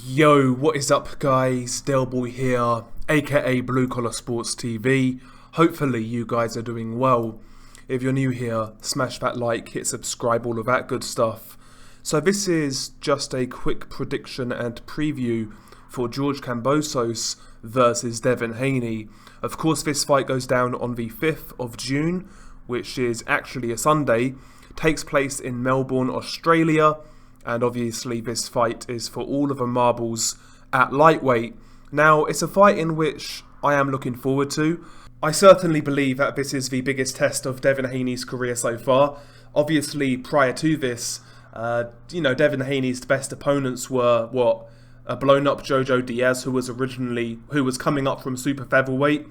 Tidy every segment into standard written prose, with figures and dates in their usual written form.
Yo, what is up guys? Delboy here, aka Blue Collar Sports TV. Hopefully you guys are doing well. If you're new here, smash that like, hit subscribe, all of that good stuff. So this is just a quick prediction and preview for George Kambosos versus Devin Haney. Of course this fight goes down on the 5th of June, which is actually a Sunday. Takes place in Melbourne, Australia. And obviously this fight is for all of the marbles at lightweight. Now, it's a fight in which I am looking forward to. I certainly believe that this is the biggest test of Devin Haney's career so far. Obviously, prior to this, Devin Haney's best opponents were, a blown-up Jojo Diaz, who was coming up from super featherweight,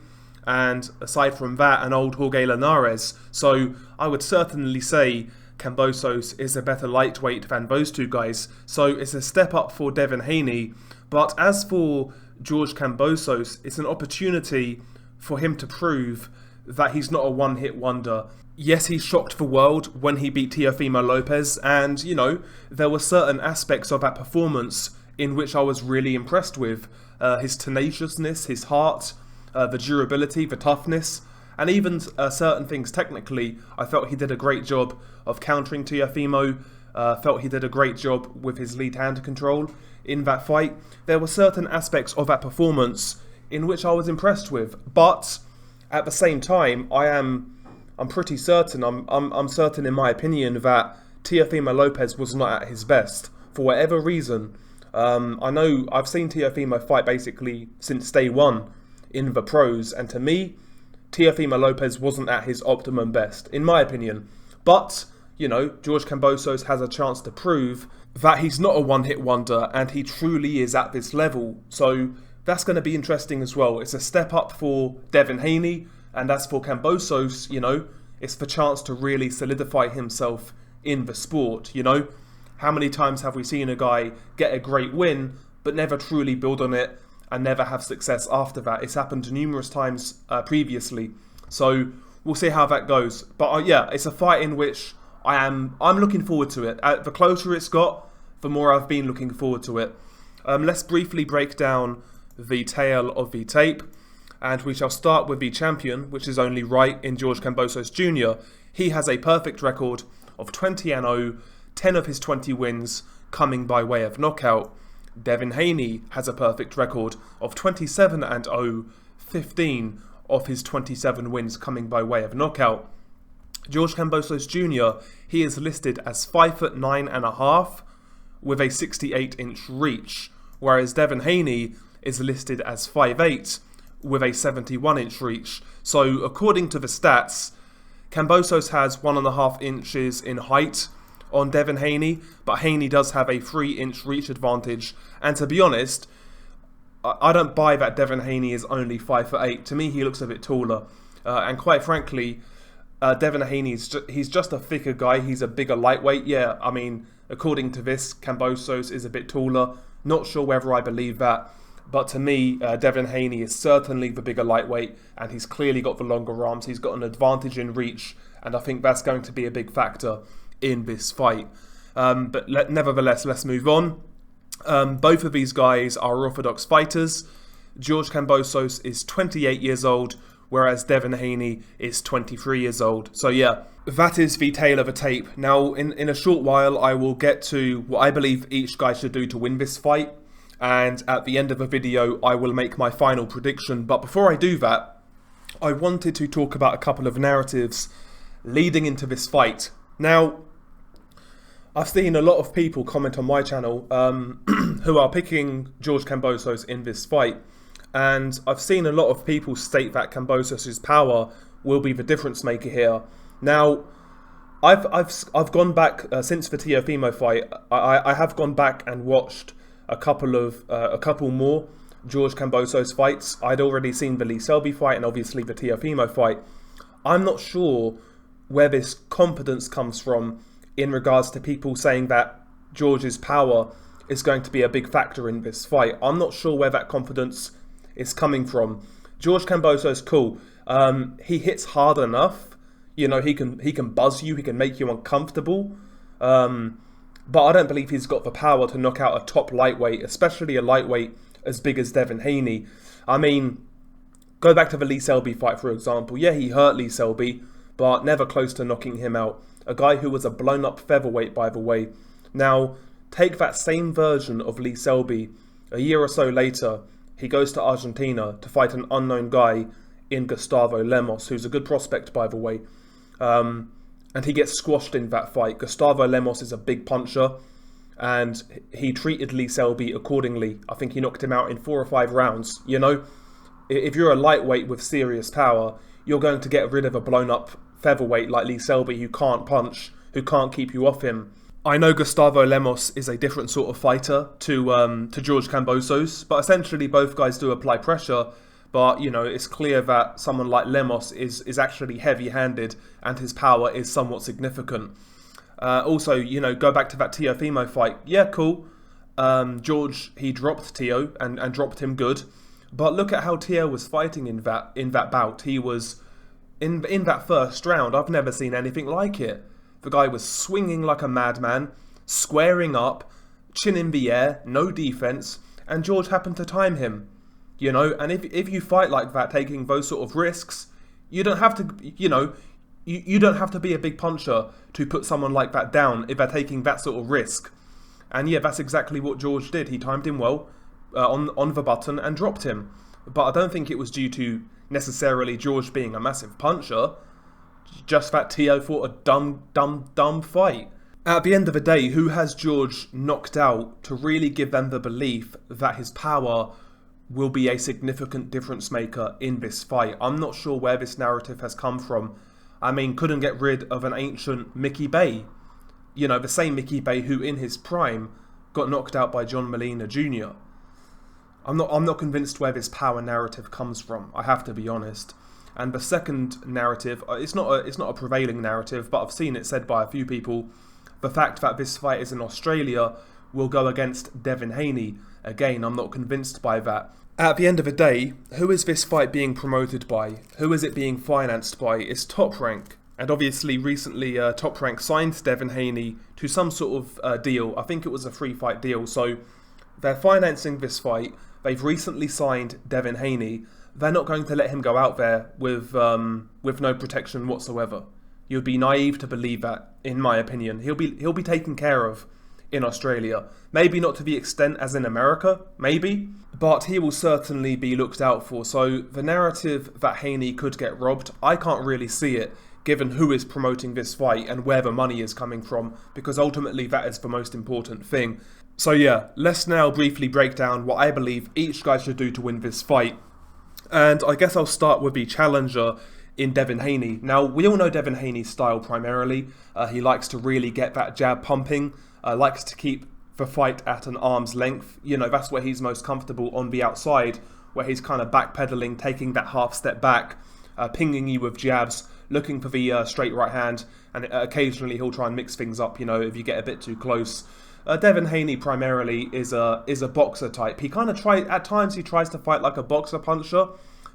and aside from that, an old Jorge Linares. So I would certainly say Kambosos is a better lightweight than those two guys, so it's a step up for Devin Haney. But as for George Kambosos, it's an opportunity for him to prove that he's not a one-hit wonder. Yes, he shocked the world when he beat Teofimo Lopez, and, there were certain aspects of that performance in which I was really impressed with. His tenaciousness, his heart, the durability, the toughness, and even certain things technically. I felt he did a great job of countering Teofimo. Felt he did a great job with his lead hand control in that fight. There were certain aspects of that performance in which I was impressed with, but at the same time, I'm pretty certain. I'm certain in my opinion that Teofimo Lopez was not at his best for whatever reason. I know I've seen Teofimo fight basically since day one in the pros, and to me, Teofimo Lopez wasn't at his optimum best, in my opinion. But, George Kambosos has a chance to prove that he's not a one-hit wonder and he truly is at this level. So that's going to be interesting as well. It's a step up for Devin Haney, and as for Kambosos, it's the chance to really solidify himself in the sport, How many times have we seen a guy get a great win but never truly build on it and never have success after that? It's happened numerous times previously. So we'll see how that goes. But it's a fight in which I'm looking forward to it. The closer it's got, the more I've been looking forward to it. Let's briefly break down the tale of the tape. And we shall start with the champion, which is only right, in George Kambosos Jr. He has a perfect record of 20-0, 10 of his 20 wins coming by way of knockout. Devin Haney has a perfect record of 27-0, 15 of his 27 wins coming by way of knockout. George Kambosos Jr., he is listed as 5'9.5" with a 68-inch reach, whereas Devin Haney is listed as 5'8" with a 71-inch reach. So according to the stats, Kambosos has 1.5 inches in height on Devin Haney, but Haney does have a 3-inch reach advantage. And to be honest, I don't buy that Devin Haney is only 5'8". To me, he looks a bit taller. And quite frankly, Devin Haney, he's just a thicker guy. He's a bigger lightweight. Yeah, I mean, according to this, Kambosos is a bit taller. Not sure whether I believe that. But to me, Devin Haney is certainly the bigger lightweight, and he's clearly got the longer arms. He's got an advantage in reach, and I think that's going to be a big factor in this fight. But nevertheless, let's move on. Both of these guys are orthodox fighters. George Kambosos is 28 years old, whereas Devin Haney is 23 years old. So yeah, that is the tale of a tape. Now, in a short while, I will get to what I believe each guy should do to win this fight. And at the end of the video, I will make my final prediction. But before I do that, I wanted to talk about a couple of narratives leading into this fight. Now, I've seen a lot of people comment on my channel who are picking George Kambosos in this fight. And I've seen a lot of people state that Kambosos' power will be the difference maker here. Now, I've gone back since the Teofimo fight. I have gone back and watched a couple more George Kambosos fights. I'd already seen the Lee Selby fight and obviously the Teofimo fight. I'm not sure where this confidence comes from in regards to people saying that George's power is going to be a big factor in this fight. I'm not sure where that confidence is coming from. George Kambosos, cool. He hits hard enough. He can buzz you. He can make you uncomfortable. but I don't believe he's got the power to knock out a top lightweight, especially a lightweight as big as Devin Haney. I mean, go back to the Lee Selby fight, for example. Yeah, he hurt Lee Selby, but never close to knocking him out. A guy who was a blown-up featherweight, by the way. Now, take that same version of Lee Selby. A year or so later, he goes to Argentina to fight an unknown guy in Gustavo Lemos, who's a good prospect, by the way. And he gets squashed in that fight. Gustavo Lemos is a big puncher, and he treated Lee Selby accordingly. I think he knocked him out in 4 or 5 rounds. You know, if you're a lightweight with serious power, you're going to get rid of a blown-up featherweight like Lee Selby who can't punch, who can't keep you off him. I know Gustavo Lemos is a different sort of fighter to George Kambosos, but essentially both guys do apply pressure. But, you know, it's clear that someone like Lemos is actually heavy-handed and his power is somewhat significant. Also, you know, go back to that Teofimo fight. Yeah, cool. George, he dropped Teo and dropped him good. But look at how Teo was fighting in that bout. He was, in that first round, I've never seen anything like it. The guy was swinging like a madman, squaring up, chin in the air, no defense, and George happened to time him. You know, and if you fight like that, taking those sort of risks, you don't have to, you know, you don't have to be a big puncher to put someone like that down if they're taking that sort of risk. And yeah, that's exactly what George did. He timed him well on the button and dropped him. But I don't think it was due to necessarily George being a massive puncher. Just that Teo fought a dumb fight. At the end of the day, who has George knocked out to really give them the belief that his power will be a significant difference maker in this fight? I'm not sure where this narrative has come from. I mean, couldn't get rid of an ancient Mickey Bay. You know, the same Mickey Bay who in his prime got knocked out by John Molina Jr. I'm not convinced where this power narrative comes from, I have to be honest. And the second narrative, it's not a prevailing narrative, but I've seen it said by a few people. The fact that this fight is in Australia will go against Devin Haney. Again, I'm not convinced by that. At the end of the day, who is this fight being promoted by? Who is it being financed by? It's Top Rank. And obviously recently Top Rank signed Devin Haney to some sort of deal. I think it was a free fight deal. So they're financing this fight. They've recently signed Devin Haney. They're not going to let him go out there with no protection whatsoever. You'd be naive to believe that, in my opinion. He'll be taken care of in Australia. Maybe not to the extent as in America, maybe, but he will certainly be looked out for. So the narrative that Haney could get robbed, I can't really see it, given who is promoting this fight and where the money is coming from, because ultimately that is the most important thing. So yeah, let's now briefly break down what I believe each guy should do to win this fight. And I guess I'll start with the challenger in Devin Haney. Now, we all know Devin Haney's style primarily. He likes to really get that jab pumping, likes to keep the fight at an arm's length. You know, that's where he's most comfortable on the outside, where he's kind of backpedaling, taking that half step back, pinging you with jabs, looking for the straight right hand, and occasionally he'll try and mix things up, you know, if you get a bit too close. Devin Haney primarily is a boxer type. He kind of at times he tries to fight like a boxer puncher,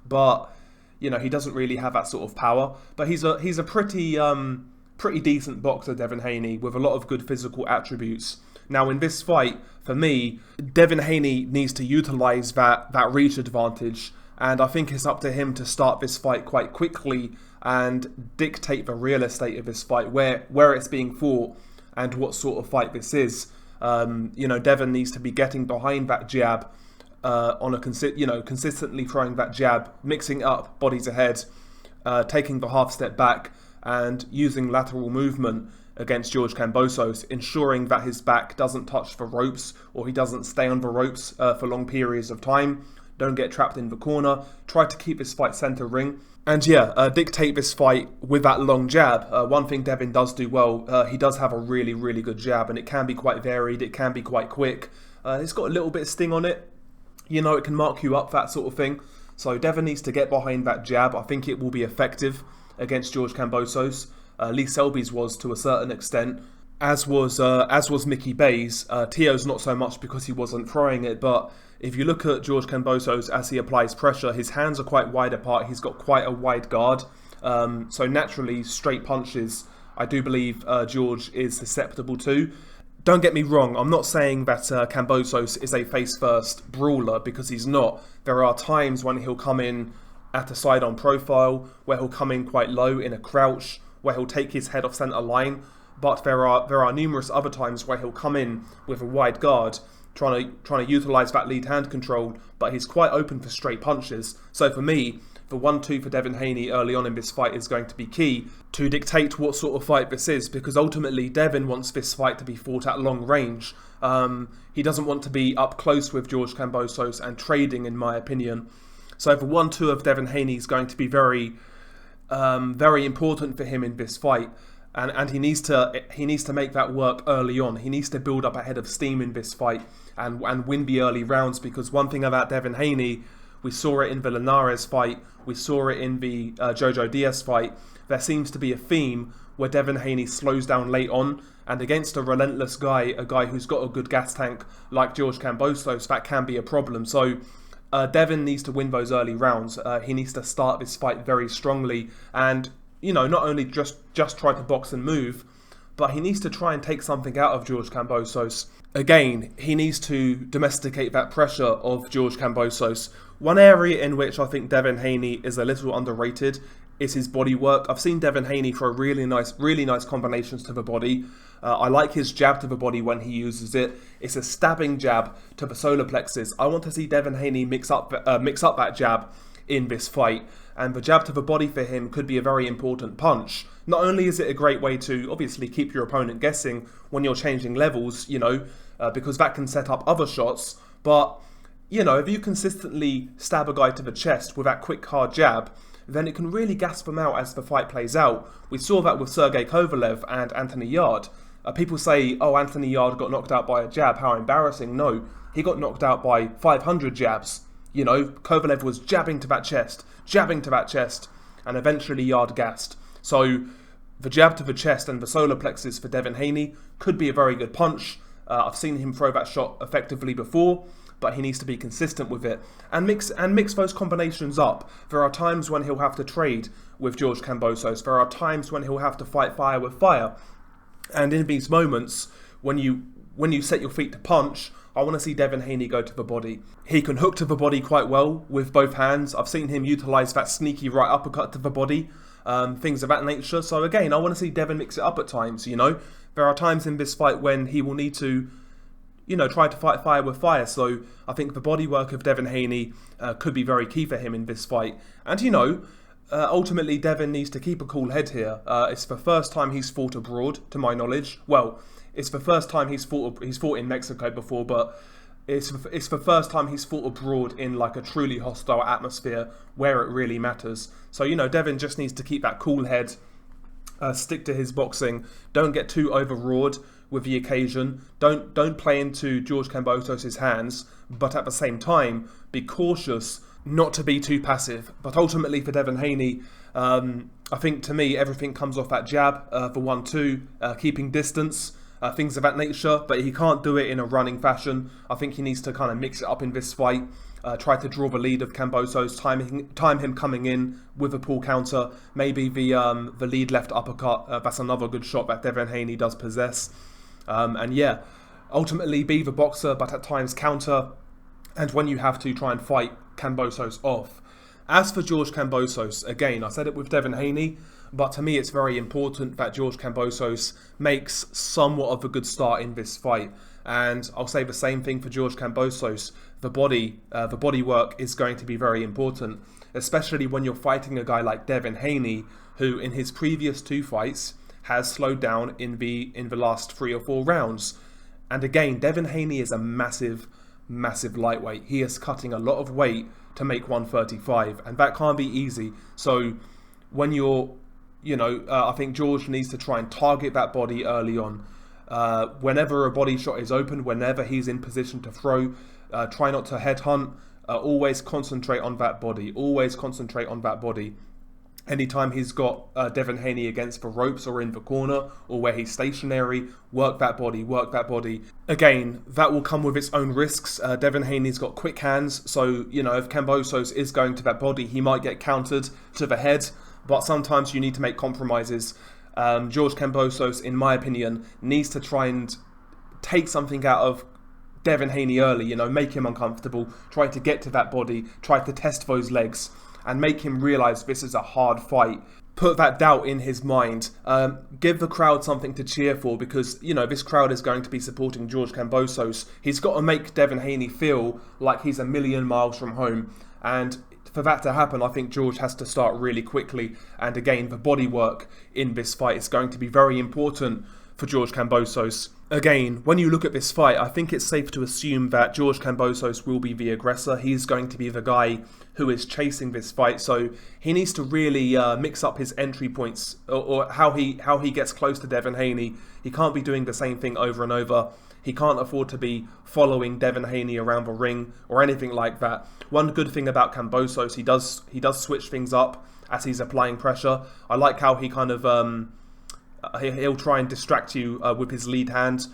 but you know, he doesn't really have that sort of power. But he's a pretty decent boxer, Devin Haney, with a lot of good physical attributes. Now in this fight, for me, Devin Haney needs to utilise that reach advantage, and I think it's up to him to start this fight quite quickly and dictate the real estate of this fight, where it's being fought and what sort of fight this is. You know, Devin needs to be getting behind that jab, consistently throwing that jab, mixing up bodies ahead, taking the half step back, and using lateral movement against George Kambosos, ensuring that his back doesn't touch the ropes or he doesn't stay on the ropes for long periods of time. Don't get trapped in the corner. Try to keep this fight center ring. And yeah, dictate this fight with that long jab. One thing Devin does do well, he does have a really, really good jab, and it can be quite varied, it can be quite quick. It's got a little bit of sting on it. You know, it can mark you up, that sort of thing. So Devin needs to get behind that jab. I think it will be effective against George Kambosos. Lee Selby's was to a certain extent, as was Mickey Bay's. Teo's not so much because he wasn't throwing it, but if you look at George Kambosos as he applies pressure, his hands are quite wide apart. He's got quite a wide guard. So naturally, straight punches, I do believe George is susceptible to. Don't get me wrong, I'm not saying that Kambosos is a face-first brawler, because he's not. There are times when he'll come in at a side-on profile, where he'll come in quite low in a crouch, where he'll take his head off centre line, but there are numerous other times where he'll come in with a wide guard, trying to utilise that lead hand control, but he's quite open for straight punches. So for me, the 1-2 for Devin Haney early on in this fight is going to be key to dictate what sort of fight this is, because ultimately Devin wants this fight to be fought at long range. He doesn't want to be up close with George Kambosos and trading, in my opinion. So the 1-2 of Devin Haney is going to be very important for him in this fight. And he needs to make that work early on. He needs to build up a head of steam in this fight and win the early rounds, because one thing about Devin Haney, we saw it in the Linares fight, we saw it in the Jojo Diaz fight, there seems to be a theme where Devin Haney slows down late on, and against a relentless guy, a guy who's got a good gas tank like George Kambosos, that can be a problem. So Devin needs to win those early rounds. He needs to start this fight very strongly, and not only just try to box and move, but he needs to try and take something out of George Kambosos. Again, he needs to domesticate that pressure of George Kambosos. One area in which I think Devin Haney is a little underrated is his body work. I've seen Devin Haney throw really nice combinations to the body. I like his jab to the body when he uses it. It's a stabbing jab to the solar plexus. I want to see Devin Haney mix up that jab in this fight, and the jab to the body for him could be a very important punch. Not only is it a great way to obviously keep your opponent guessing when you're changing levels, because that can set up other shots, but if you consistently stab a guy to the chest with that quick hard jab, then it can really gas them out as the fight plays out. We saw that with Sergey Kovalev and Anthony Yarde. People say, oh, Anthony Yarde got knocked out by a jab, how embarrassing. No, he got knocked out by 500 jabs. Kovalev was jabbing to that chest, and eventually Yarde gassed. So the jab to the chest and the solar plexus for Devin Haney could be a very good punch. I've seen him throw that shot effectively before, but he needs to be consistent with it and mix those combinations up. There are times when he'll have to trade with George Kambosos. There are times when he'll have to fight fire with fire. And in these moments, when you set your feet to punch, I want to see Devin Haney go to the body. He can hook to the body quite well with both hands. I've seen him utilise that sneaky right uppercut to the body, things of that nature. So again, I want to see Devin mix it up at times, There are times in this fight when he will need to, try to fight fire with fire. So I think the body work of Devin Haney could be very key for him in this fight. And, ultimately Devin needs to keep a cool head here. It's the first time he's fought abroad, to my knowledge. Well, it's the first time he's fought in Mexico before, but it's the first time he's fought abroad in like a truly hostile atmosphere where it really matters. So, Devin just needs to keep that cool head, stick to his boxing, don't get too overwrought with the occasion, don't play into George Kambosos' hands, but at the same time, be cautious not to be too passive. But ultimately for Devin Haney, I think to me everything comes off that jab, the 1-2, keeping distance, things of that nature, but he can't do it in a running fashion. I think he needs to kind of mix it up in this fight, try to draw the lead of Kambosos, time him coming in with a pull counter, maybe the lead left uppercut. That's another good shot that Devin Haney does possess. And yeah, ultimately be the boxer, but at times counter, and when you have to, try and fight Kambosos off. As for George Kambosos, again, I said it with Devin Haney, but to me it's very important that George Kambosos makes somewhat of a good start in this fight. And I'll say the same thing for George Kambosos. The body work is going to be very important, especially when you're fighting a guy like Devin Haney, who in his previous 2 fights has slowed down in the last 3 or 4 rounds. And again, Devin Haney is a massive lightweight. He is cutting a lot of weight to make 135, and that can't be easy. So when you're, I think George needs to try and target that body early on. Whenever a body shot is open, whenever he's in position to throw, try not to headhunt. Always concentrate on that body. Anytime he's got Devin Haney against the ropes or in the corner or where he's stationary, work that body. Again, that will come with its own risks. Devin Haney's got quick hands, so, if Kambosos is going to that body, he might get countered to the head, but sometimes you need to make compromises. George Kambosos, in my opinion, needs to try and take something out of Devin Haney early, make him uncomfortable, try to get to that body, try to test those legs, and make him realise this is a hard fight. Put that doubt in his mind. Give the crowd something to cheer for, because, this crowd is going to be supporting George Kambosos. He's got to make Devin Haney feel like he's a million miles from home. And for that to happen, I think George has to start really quickly. And again, the body work in this fight is going to be very important for George Kambosos. Again, when you look at this fight, I think it's safe to assume that George Kambosos will be the aggressor. He's going to be the guy who is chasing this fight, so he needs to really mix up his entry points, or how he gets close to Devin Haney. He can't be doing the same thing over and over. He can't afford to be following Devin Haney around the ring or anything like that. One good thing about Kambosos, he does switch things up as he's applying pressure. I like how he kind of he'll try and distract you with his lead hand,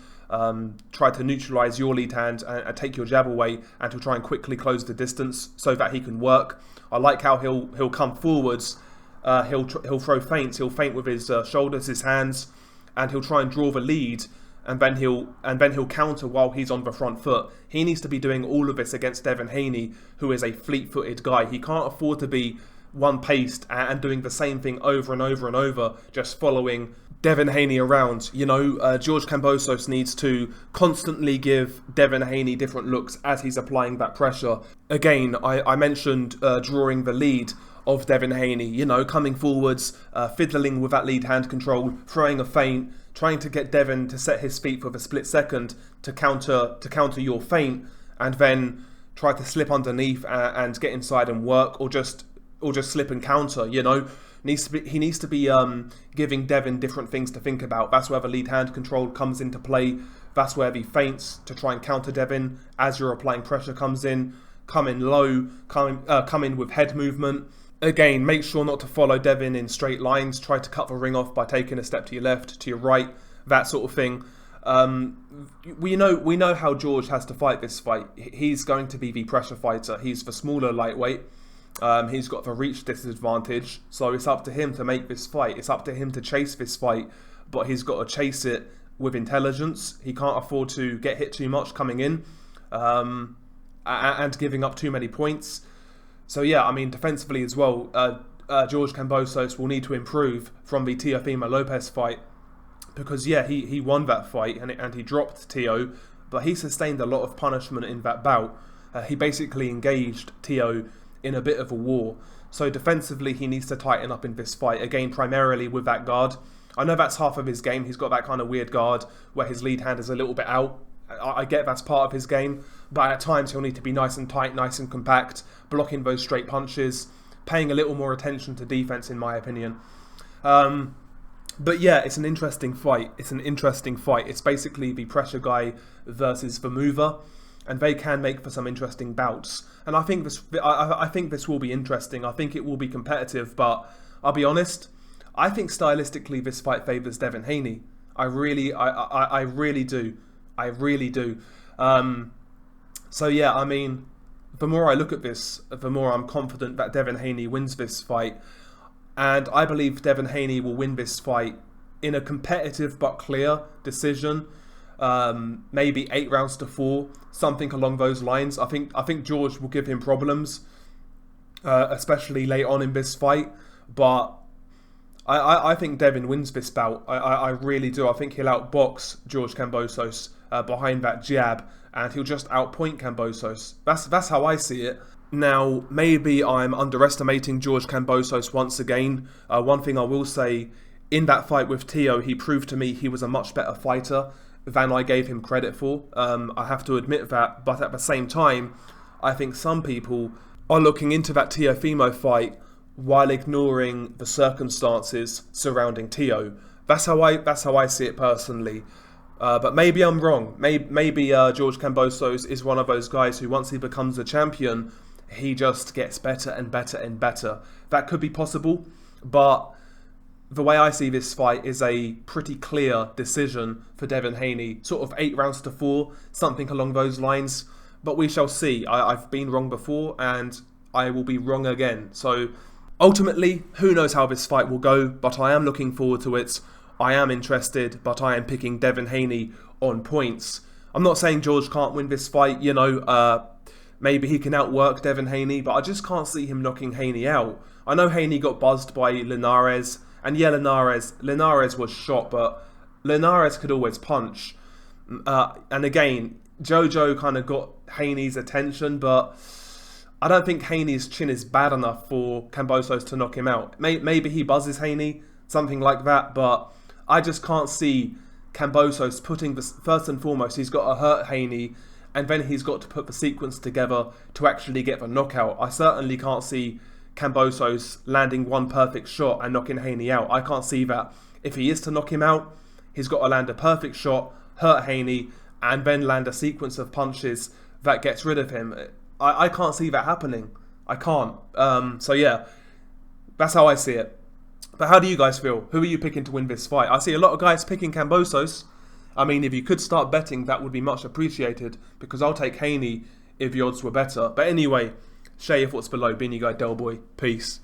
try to neutralise your lead hand and take your jab away, and he'll try and quickly close the distance so that he can work. I like how he'll come forwards, he'll throw feints, he'll feint with his shoulders, his hands, and he'll try and draw the lead, and then he'll counter while he's on the front foot. He needs to be doing all of this against Devin Haney, who is a fleet-footed guy. He can't afford to be one-paced and doing the same thing over and over and over, just following Devin Haney around. George Kambosos needs to constantly give Devin Haney different looks as he's applying that pressure. Again, I mentioned drawing the lead of Devin Haney, coming forwards, fiddling with that lead hand control, throwing a feint, trying to get Devin to set his feet for a split second to counter your feint, and then try to slip underneath and get inside and work, or just slip and counter. He needs to be giving Devin different things to think about. That's where the lead hand control comes into play. That's where the feints to try and counter Devin as you're applying pressure comes in. Come in low, come in with head movement. Again, make sure not to follow Devin in straight lines. Try to cut the ring off by taking a step to your left, to your right, that sort of thing. We know how George has to fight this fight. He's going to be the pressure fighter. He's the smaller lightweight. He's got the reach disadvantage, so it's up to him to make this fight. It's up to him to chase this fight, but he's got to chase it with intelligence. He can't afford to get hit too much coming in, and giving up too many points. So yeah, defensively as well, George Kambosos will need to improve from the Teofimo Lopez fight, because yeah, he won that fight and he dropped Teo, but he sustained a lot of punishment in that bout. He basically engaged Teo in a bit of a war. So defensively, he needs to tighten up in this fight, again primarily with that guard. I know that's half of his game. He's got that kind of weird guard where his lead hand is a little bit out. I get that's part of his game, but at times he'll need to be nice and tight, nice and compact, blocking those straight punches, paying a little more attention to defense, in my opinion. But yeah, it's an interesting fight. It's basically the pressure guy versus the mover, and they can make for some interesting bouts. And I think this will be interesting. I think it will be competitive, but I'll be honest, I think stylistically this fight favours Devin Haney. I really do. So yeah, the more I look at this, the more I'm confident that Devin Haney wins this fight. And I believe Devin Haney will win this fight in a competitive but clear decision. Maybe 8 rounds to 4, something along those lines. I think George will give him problems, especially late on in this fight. But I think Devin wins this bout. I really do. I think he'll outbox George Kambosos behind that jab, and he'll just outpoint Kambosos. That's how I see it. Now, maybe I'm underestimating George Kambosos once again. One thing I will say, in that fight with Teo, he proved to me he was a much better fighter than I gave him credit for. I have to admit that, but at the same time, I think some people are looking into that Teofimo fight while ignoring the circumstances surrounding Teo. That's how I see it personally. But maybe I'm wrong. Maybe George Kambosos is one of those guys who, once he becomes a champion, he just gets better and better and better. That could be possible, but the way I see this fight is a pretty clear decision for Devin Haney, sort of 8 rounds to 4, something along those lines. But we shall see. I've been wrong before, and I will be wrong again. So ultimately, who knows how this fight will go, but I am looking forward to it. I am interested, but I am picking Devin Haney on points. I'm not saying George can't win this fight, maybe he can outwork Devin Haney, but I just can't see him knocking Haney out. I know Haney got buzzed by Linares, and yeah, Linares was shot, but Linares could always punch. And again, Jojo kind of got Haney's attention, but I don't think Haney's chin is bad enough for Kambosos to knock him out. Maybe he buzzes Haney, something like that, but I just can't see Kambosos putting this, first and foremost, he's got to hurt Haney, and then he's got to put the sequence together to actually get the knockout. I certainly can't see Kambosos landing one perfect shot and knocking Haney out. I can't see that. If he is to knock him out, he's got to land a perfect shot, hurt Haney, and then land a sequence of punches that gets rid of him. I can't see that happening. I can't. So yeah, that's how I see it. But how do you guys feel? Who are you picking to win this fight? I see a lot of guys picking Kambosos. I mean, if you could start betting, that would be much appreciated, because I'll take Haney if the odds were better. But anyway, share your thoughts below. Been your guy, Delboy. Peace.